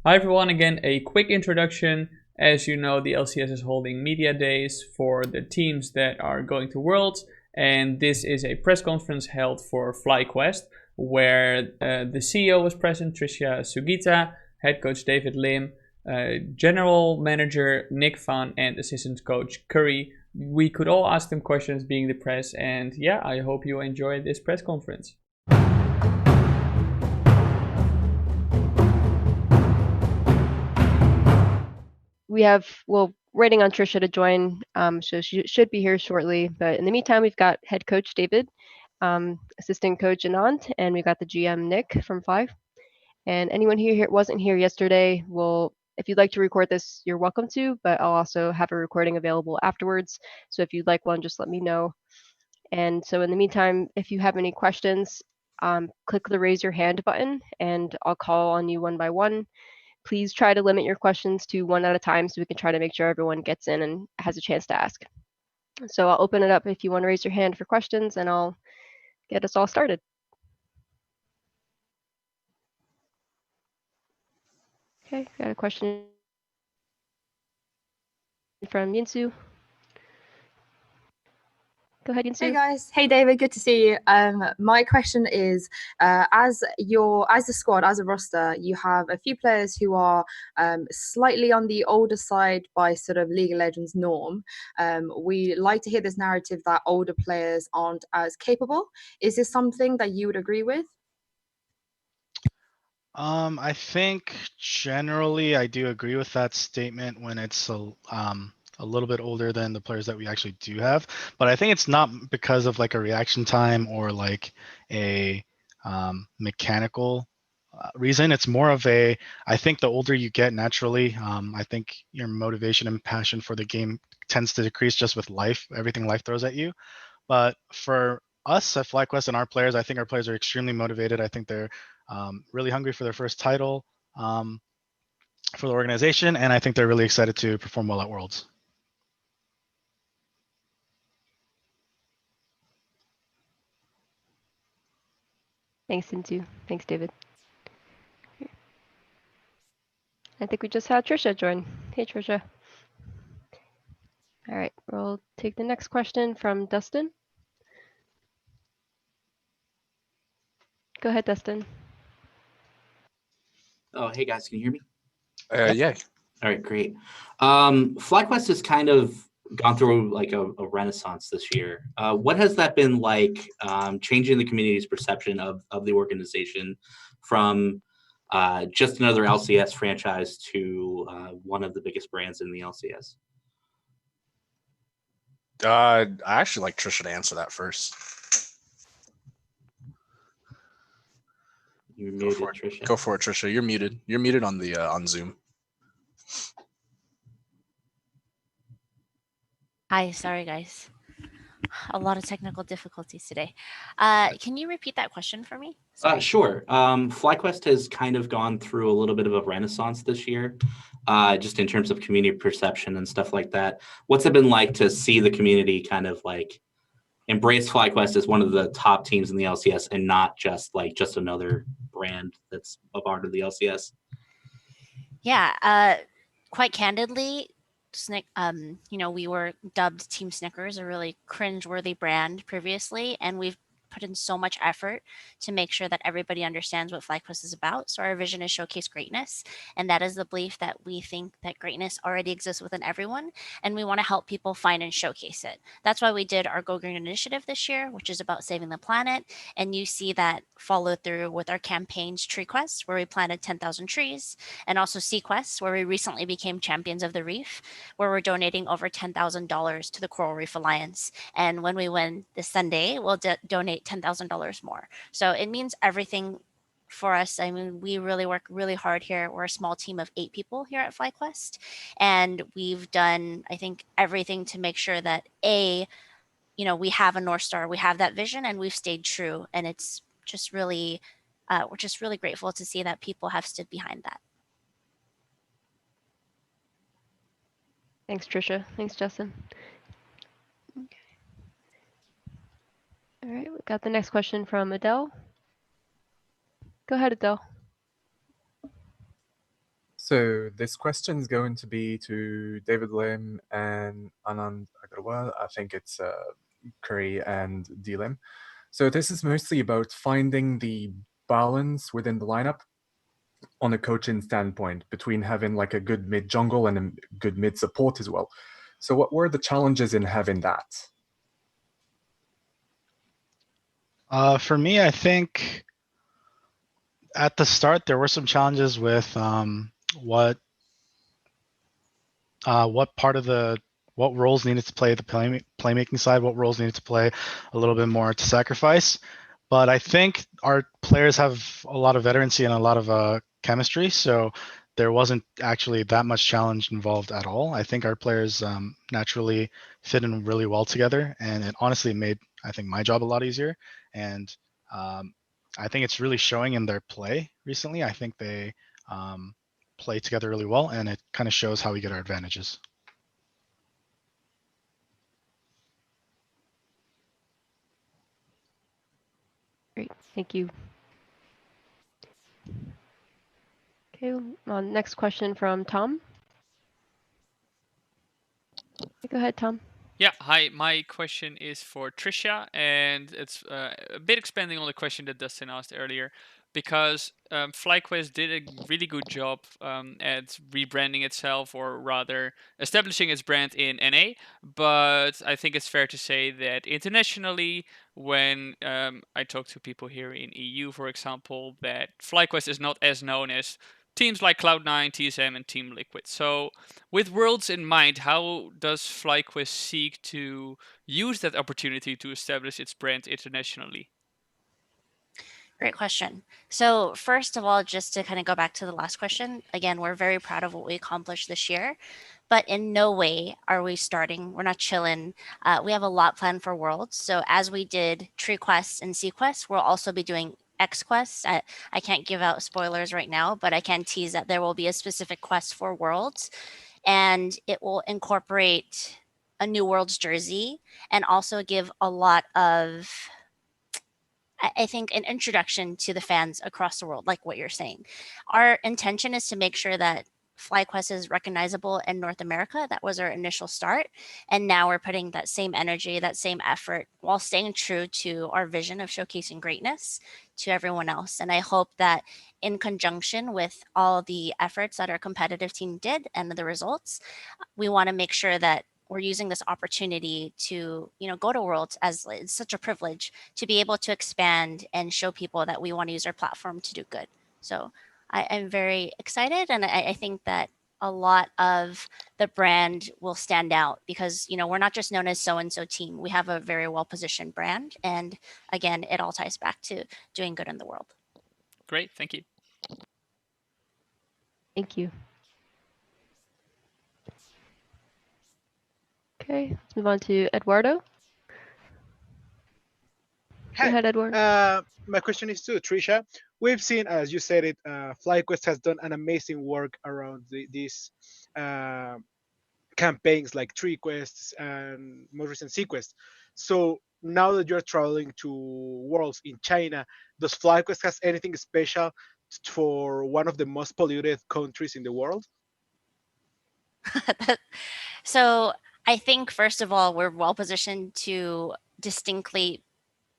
Hi everyone, again a quick introduction. As you know, the LCS is holding media days for the teams that are going to Worlds, and this is a press conference held for FlyQuest, where the CEO was present, Tricia Sugita, head coach David Lim, general manager Nick Phan, and assistant coach Curry. We could all ask them questions being the press, and yeah, I hope you enjoy this press conference. We're waiting on Tricia to join, so she should be here shortly. But in the meantime, we've got head coach David, assistant coach Anand, and we've got the GM Nick from Fly. And anyone here wasn't here yesterday, if you'd like to record this, you're welcome to, but I'll also have a recording available afterwards. So if you'd like one, just let me know. And so in the meantime, if you have any questions, click the raise your hand button and I'll call on you one by one. Please try to limit your questions to one at a time so we can try to make sure everyone gets in and has a chance to ask. So I'll open it up if you want to raise your hand for questions and I'll get us all started. Okay, got a question from Yinsu. Go ahead, Yinsu. Hey guys, hey David, good to see you. My question is, as the squad, as a roster, you have a few players who are slightly on the older side by sort of League of Legends norm. We like to hear this narrative that older players aren't as capable. Is this something that you would agree with? I think generally I do agree with that statement when it's a little bit older than the players that we actually do have. But I think it's not because of like a reaction time or like a mechanical reason. It's more of I think the older you get naturally, I think your motivation and passion for the game tends to decrease just with life, everything life throws at you. But for us at FlyQuest and our players, I think our players are extremely motivated. I think they're really hungry for their first title for the organization, and I think they're really excited to perform well at Worlds. Thanks, Yinsu. Thanks, David. I think we just had Tricia join. Hey, Tricia. All right, we'll take the next question from Dustin. Go ahead, Dustin. Oh, hey guys, can you hear me? Yeah. All right, great. FlyQuest has kind of gone through like a renaissance this year. What has that been like, changing the community's perception of the organization from just another LCS franchise to one of the biggest brands in the LCS? I actually like Tricia to answer that first. You're muted, Tricia. Go for it, Tricia. You're muted. You're muted on the on Zoom. Hi, sorry guys. A lot of technical difficulties today. Can you repeat that question for me? Sure. FlyQuest has kind of gone through a little bit of a renaissance this year, just in terms of community perception and stuff like that. What's it been like to see the community kind of like embrace FlyQuest as one of the top teams in the LCS and not just another brand that's a part of the LCS? Yeah, quite candidly, we were dubbed Team Snickers, a really cringe-worthy brand previously, and we've put in so much effort to make sure that everybody understands what FlyQuest is about. So our vision is showcase greatness, and that is the belief that we think that greatness already exists within everyone, and we want to help people find and showcase it. That's why we did our Go Green initiative this year, which is about saving the planet, and you see that follow through with our campaigns Tree Quest, where we planted 10,000 trees, and also Sea Quest, where we recently became champions of the reef, where we're donating over $10,000 to the Coral Reef Alliance. And when we win this Sunday, we'll donate $10,000 more. So it means everything for us. I mean, we really work really hard here. We're a small team of 8 people here at FlyQuest, and we've done, I think, everything to make sure that we have a North Star, we have that vision, and we've stayed true. And it's just really, we're just really grateful to see that people have stood behind that. Thanks, Tricia. Thanks, Justin. Okay. All right, we got the next question from Adele. Go ahead, Adele. So this question is going to be to David Lim and Anand Agarwal. I think it's Curry and D Lim. So this is mostly about finding the balance within the lineup on a coaching standpoint between having like a good mid jungle and a good mid support as well. So what were the challenges in having that? For me, I think at the start there were some challenges with what part of what roles needed to play the playmaking side, what roles needed to play a little bit more to sacrifice. But I think our players have a lot of veterancy and a lot of chemistry, so there wasn't actually that much challenge involved at all. I think our players naturally fit in really well together, and it honestly made, I think, my job a lot easier. And I think it's really showing in their play recently. I think they play together really well, and it kind of shows how we get our advantages. Great, thank you. Okay, next question from Tom. Go ahead, Tom. Yeah, hi. My question is for Tricia, and it's a bit expanding on the question that Dustin asked earlier, because FlyQuest did a really good job at rebranding itself, or rather establishing its brand in NA. But I think it's fair to say that internationally, when I talk to people here in EU, for example, that FlyQuest is not as known as teams like Cloud9, TSM, and Team Liquid. So, with Worlds in mind, how does FlyQuest seek to use that opportunity to establish its brand internationally? Great question. So first of all, just to kind of go back to the last question, again, we're very proud of what we accomplished this year, but in no way are we starting. We're not chilling. We have a lot planned for Worlds. So as we did Tree Quests and Sea Quests, we'll also be doing X Quests. I can't give out spoilers right now, but I can tease that there will be a specific quest for Worlds, and it will incorporate a new Worlds jersey and also give a lot of, I think, an introduction to the fans across the world, like what you're saying. Our intention is to make sure that FlyQuest is recognizable in North America. That was our initial start. And now we're putting that same energy, that same effort, while staying true to our vision of showcasing greatness to everyone else. And I hope that in conjunction with all the efforts that our competitive team did and the results, we want to make sure that we're using this opportunity to, go to Worlds, as it's such a privilege to be able to expand and show people that we want to use our platform to do good. So I'm very excited, and I think that a lot of the brand will stand out because, we're not just known as so-and-so team. We have a very well-positioned brand. And again, it all ties back to doing good in the world. Great, thank you. Thank you. Okay, let's move on to Eduardo. Hi. Go ahead, Eduardo. My question is to Tricia. We've seen, as you said it, FlyQuest has done an amazing work around these campaigns like Tree Quests and most recent Sequest. So now that you're traveling to Worlds in China, does FlyQuest has anything special for one of the most polluted countries in the world? So I think, first of all, we're well positioned to distinctly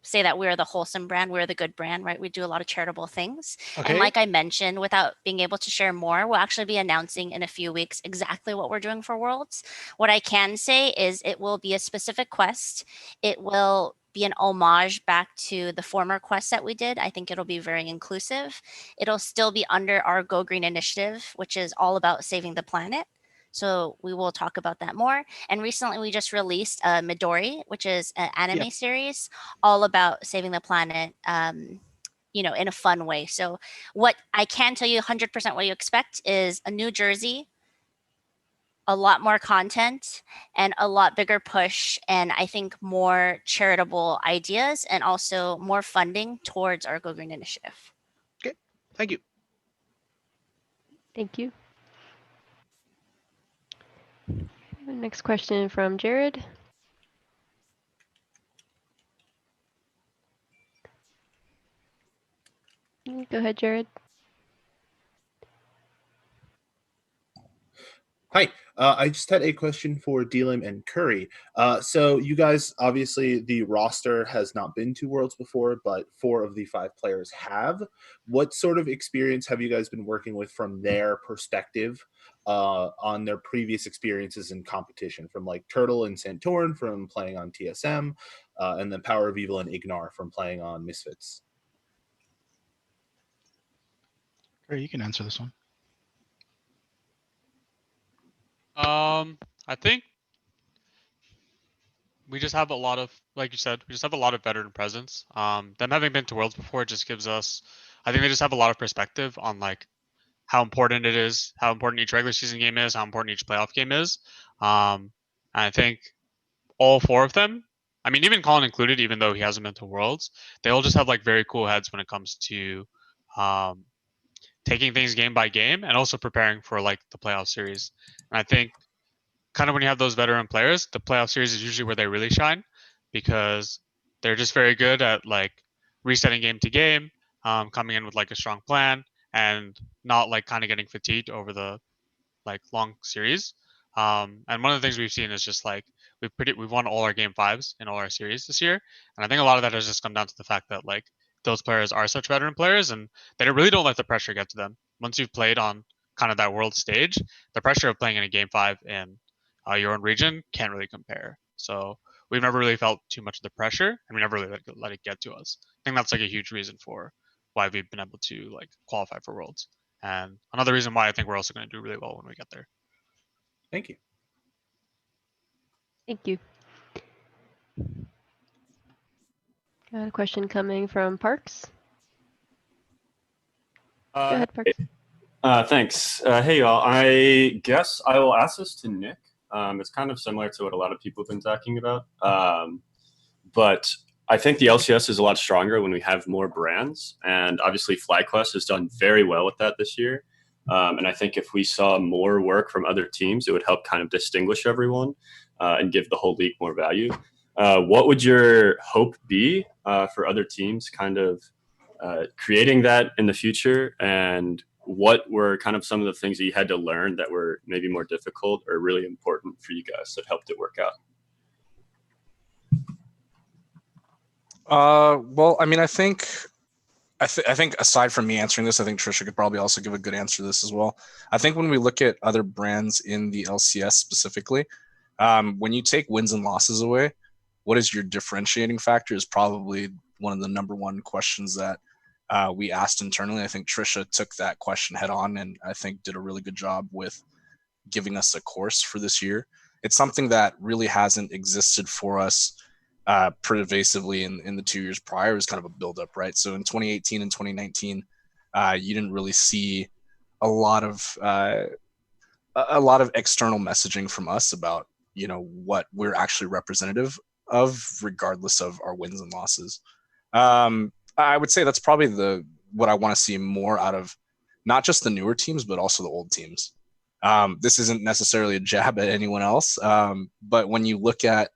say that we're the wholesome brand, we're the good brand, right? We do a lot of charitable things. Okay. And like I mentioned, without being able to share more, we'll actually be announcing in a few weeks exactly what we're doing for Worlds. What I can say is it will be a specific quest. It will be an homage back to the former quest that we did. I think it'll be very inclusive. It'll still be under our Go Green initiative, which is all about saving the planet. So we will talk about that more. And recently we just released Midori, which is an anime series all about saving the planet, in a fun way. So what I can tell you 100% what you expect is a new jersey, a lot more content, and a lot bigger push. And I think more charitable ideas and also more funding towards our Go Green initiative. Okay, thank you. Thank you. Next question from Jared. Go ahead, Jared. Hi, I just had a question for Delim and Curry. So you guys, obviously, the roster has not been to Worlds before, but 4 of the 5 players have. What sort of experience have you guys been working with from their perspective on their previous experiences in competition? From like Turtle and Santorin from playing on TSM, and then Power of Evil and Ignar from playing on Misfits. Curry, you can answer this one. I think we just have a lot of, like you said, we just have a lot of veteran presence. Them having been to Worlds before just gives us, I think they just have a lot of perspective on like how important it is, how important each regular season game is, how important each playoff game is. And I think all 4 of them, I mean, even Colin included, even though he hasn't been to Worlds, they all just have like very cool heads when it comes to taking things game by game and also preparing for like the playoff series. And I think kind of when you have those veteran players, the playoff series is usually where they really shine because they're just very good at like resetting game to game, coming in with like a strong plan and not like kind of getting fatigued over the like long series. And one of the things we've seen is just like we've won all our game 5s in all our series this year, and I think a lot of that has just come down to the fact that like those players are such veteran players and they really don't let the pressure get to them. Once you've played on kind of that world stage, the pressure of playing in a game 5 in your own region can't really compare. So we've never really felt too much of the pressure, and we never really let it get to us. I think that's like a huge reason for why we've been able to like qualify for Worlds, and another reason why I think we're also going to do really well when we get there. Thank you. Thank you. Got a question coming from Parks. Go ahead, Parks. Thanks. Hey, y'all. I guess I will ask this to Nick. It's kind of similar to what a lot of people have been talking about. But I think the LCS is a lot stronger when we have more brands. And obviously, FlyQuest has done very well with that this year. And I think if we saw more work from other teams, it would help kind of distinguish everyone and give the whole league more value. What would your hope be for other teams kind of creating that in the future? And what were kind of some of the things that you had to learn that were maybe more difficult or really important for you guys that helped it work out? Well, I mean, I think aside from me answering this, I think Tricia could probably also give a good answer to this as well. I think when we look at other brands in the LCS specifically, when you take wins and losses away, what is your differentiating factor is probably one of the number one questions that we asked internally. I think Tricia took that question head on and I think did a really good job with giving us a course for this year. It's something that really hasn't existed for us pervasively in the 2 years prior. It was kind of a buildup, right? So in 2018 and 2019, you didn't really see a lot of external messaging from us about, you know, what we're actually representative of, regardless of our wins and losses. I would say that's probably what I want to see more out of not just the newer teams, but also the old teams. This isn't necessarily a jab at anyone else, but when you look at,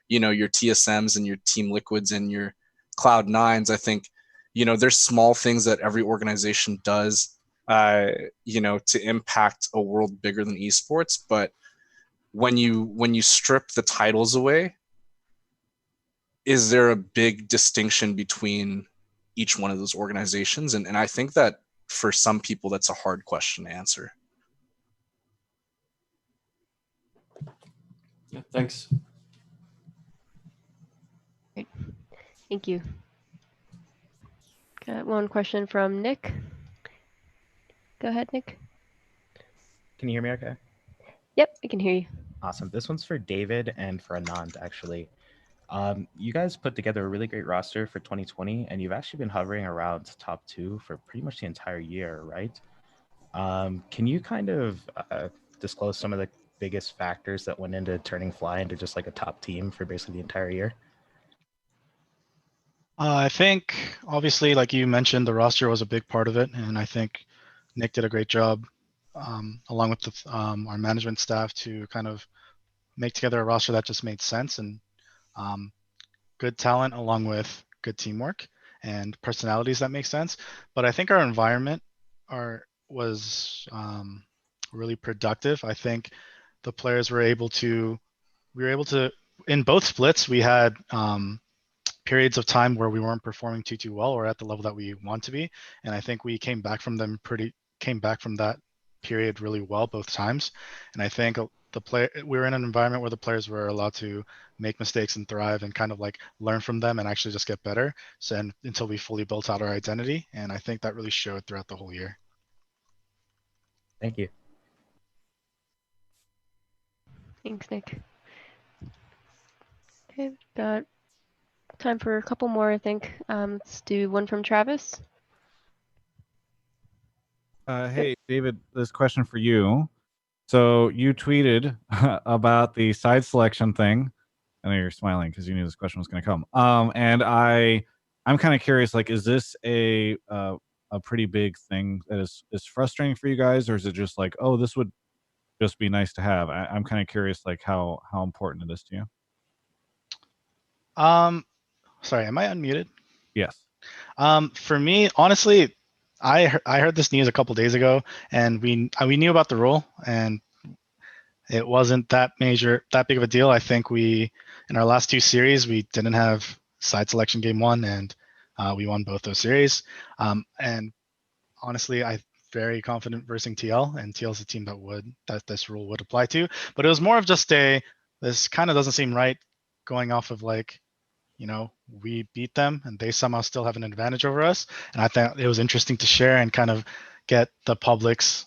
you know, your TSMs and your Team Liquids and your Cloud9s, I think, you know, there's small things that every organization does, you know, to impact a world bigger than esports. But when you strip the titles away, is there a big distinction between each one of those organizations? And I think that for some people, that's a hard question to answer. Yeah, thanks. Great. Thank you. Got one question from Nick. Go ahead, Nick. Can you hear me okay? Yep, I can hear you. Awesome. This one's for David and for Anand, actually. You guys put together a really great roster for 2020, and you've actually been hovering around top 2 for pretty much the entire year, right? Can you kind of disclose some of the biggest factors that went into turning Fly into just like a top team for basically the entire year? I think, obviously, like you mentioned, the roster was a big part of it, and I think Nick did a great job, along with our management staff, to kind of make together a roster that just made sense, and good talent along with good teamwork and personalities that make sense. But I think our environment was really productive. I think the players were able to in both splits we had periods of time where we weren't performing too well or at the level that we want to be, and I think we came back from that period really well both times. And I think we were in an environment where the players were allowed to make mistakes and thrive and kind of like learn from them and actually just get better. So until we fully built out our identity, and I think that really showed throughout the whole year. Thank you. Thanks, Nick. Okay, we've got time for a couple more, I think. Let's do one from Travis. Hey, David, this question for you. So you tweeted about the side selection thing. I know you're smiling because you knew this question was going to come. And I'm kind of curious, like, is this a pretty big thing that is frustrating for you guys, or is it just like, oh, this would just be nice to have? I'm kind of curious, like, how important it is to you. Sorry, am I unmuted? Yes. For me, honestly, I heard this news a couple days ago, and we knew about the rule, and it wasn't that big of a deal. I think in our last two series, we didn't have side selection game one, and we won both those series. And honestly, I'm very confident versing TL, and TL is a team that this rule would apply to. But it was more of just this kind of doesn't seem right, going off of like, we beat them and they somehow still have an advantage over us. And I thought it was interesting to share and kind of get the public's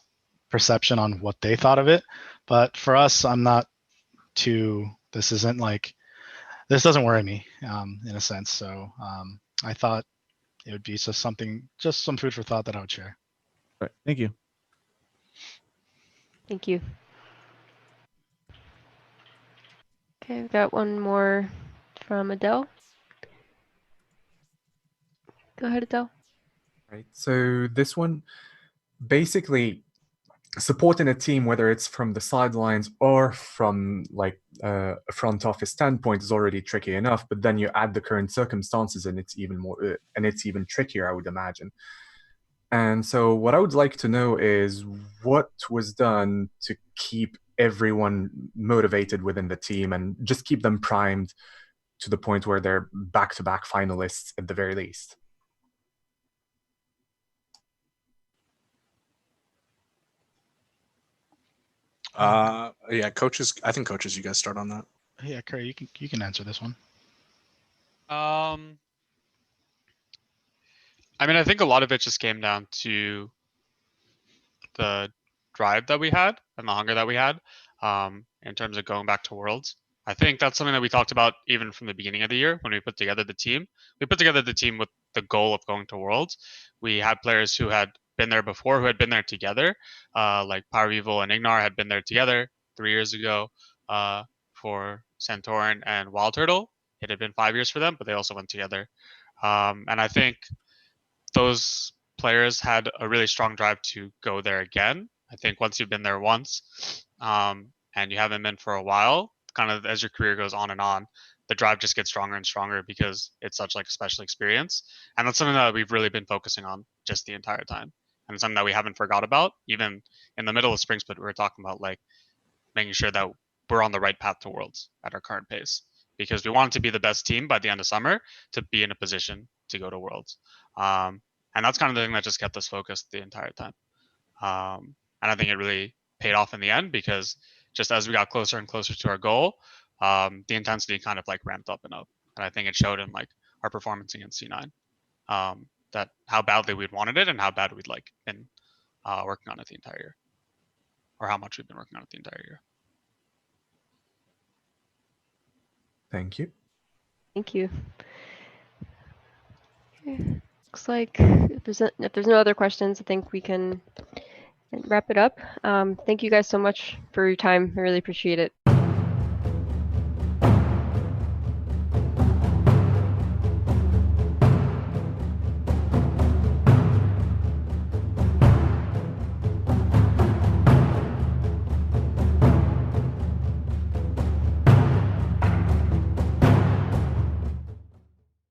perception on what they thought of it. But for us, this doesn't worry me in a sense. So I thought it would be just some food for thought that I would share. All right. Thank you. Thank you. Okay, we've got one more from Adele. Go ahead, Adele. Right. So this one, basically, supporting a team, whether it's from the sidelines or from like a front office standpoint, is already tricky enough. But then you add the current circumstances, and it's even more, and it's even trickier, I would imagine. And so, what I would like to know is what was done to keep everyone motivated within the team and just keep them primed to the point where they're back-to-back finalists at the very least. Yeah, coaches. I think coaches, you guys start on that. Yeah, Curry, you can answer this one. I mean, I think a lot of it just came down to the drive that we had and the hunger that we had in terms of going back to Worlds. I think that's something that we talked about even from the beginning of the year when we put together the team. We put together the team with the goal of going to Worlds. We had players who had been there before, who had been there together, like Power Evil and Ignar had been there together 3 years ago for Santorin and Wild Turtle. It had been 5 years for them, but they also went together. And I think those players had a really strong drive to go there again. I think once you've been there once and you haven't been for a while, kind of as your career goes on and on, the drive just gets stronger and stronger because it's such like a special experience. And that's something that we've really been focusing on just the entire time. And it's something that we haven't forgot about. Even in the middle of spring split, we were talking about like making sure that we're on the right path to Worlds at our current pace, because we wanted to be the best team by the end of summer to be in a position to go to Worlds. And that's kind of the thing that just kept us focused the entire time. And I think it really paid off in the end, because just as we got closer and closer to our goal, the intensity kind of like ramped up and up. And I think it showed in like our performance against C9, that how badly we'd wanted it and how bad we'd like been working on it the entire year, or how much we've been working on it the entire year. Thank you. Thank you. Okay. Looks like if there's no other questions, I think we can wrap it up. Thank you guys so much for your time. I really appreciate it.